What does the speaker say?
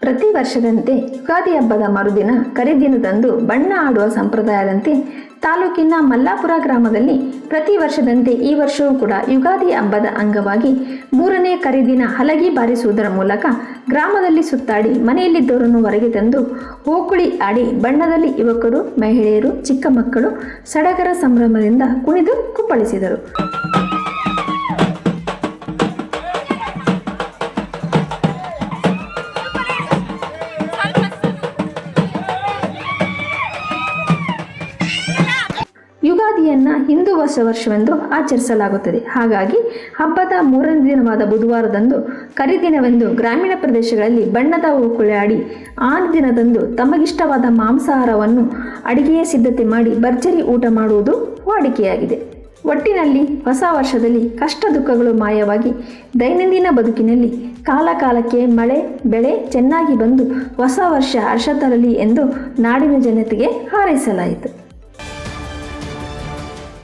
ಪ್ರತಿ ವರ್ಷದಂತೆ ಯುಗಾದಿ ಹಬ್ಬದ ಮರುದಿನ ಕರಿದಿನದಂದು ಬಣ್ಣ ಆಡುವ ಸಂಪ್ರದಾಯದಂತೆ ತಾಲೂಕಿನ ಮಲ್ಲಾಪುರ ಗ್ರಾಮದಲ್ಲಿ ಪ್ರತಿ ವರ್ಷದಂತೆ ಈ ವರ್ಷವೂ ಕೂಡ ಯುಗಾದಿ ಹಬ್ಬದ ಅಂಗವಾಗಿ 3ನೇ ಕರಿದಿನ ಹಲಗಿ ಬಾರಿಸುವುದರ ಮೂಲಕ ಗ್ರಾಮದಲ್ಲಿ ಸುತ್ತಾಡಿ ಮನೆಯಲ್ಲಿದ್ದವರನ್ನು ಹೊರಗೆ ತಂದು ಓಕುಳಿ ಆಡಿ ಬಣ್ಣದಲ್ಲಿ ಯುವಕರು, ಮಹಿಳೆಯರು, ಚಿಕ್ಕ ಮಕ್ಕಳು ಸಡಗರ ಸಂಭ್ರಮದಿಂದ ಕುಣಿದು ಕುಪ್ಪಳಿಸಿದರು. ಯುಗಾದಿಯನ್ನ ಹಿಂದೂ ಹೊಸ ವರ್ಷವೆಂದು ಆಚರಿಸಲಾಗುತ್ತದೆ. ಹಾಗಾಗಿ ಹಬ್ಬದ 3ನೇ ದಿನವಾದ ಬುಧವಾರದಂದು ಕರಿದಿನವೆಂದು ಗ್ರಾಮೀಣ ಪ್ರದೇಶಗಳಲ್ಲಿ ಬಣ್ಣದ ಓಕುಳಿ ಆಡಿ ಆ ದಿನದಂದು ತಮಗಿಷ್ಟವಾದ ಮಾಂಸಾಹಾರವನ್ನು ಅಡಿಗೆಯ ಸಿದ್ಧತೆ ಮಾಡಿ ಭರ್ಜರಿ ಊಟ ಮಾಡುವುದು ವಾಡಿಕೆಯಾಗಿದೆ. ಒಟ್ಟಿನಲ್ಲಿ ಹೊಸ ವರ್ಷದಲ್ಲಿ ಕಷ್ಟ ದುಃಖಗಳು ಮಾಯವಾಗಿ ದೈನಂದಿನ ಬದುಕಿನಲ್ಲಿ ಕಾಲಕಾಲಕ್ಕೆ ಮಳೆ ಬೆಳೆ ಚೆನ್ನಾಗಿ ಬಂದು ಹೊಸ ವರ್ಷ ಹರ್ಷ ತರಲಿ ಎಂದು ನಾಡಿನ ಜನತೆಗೆ ಹಾರೈಸಲಾಯಿತು.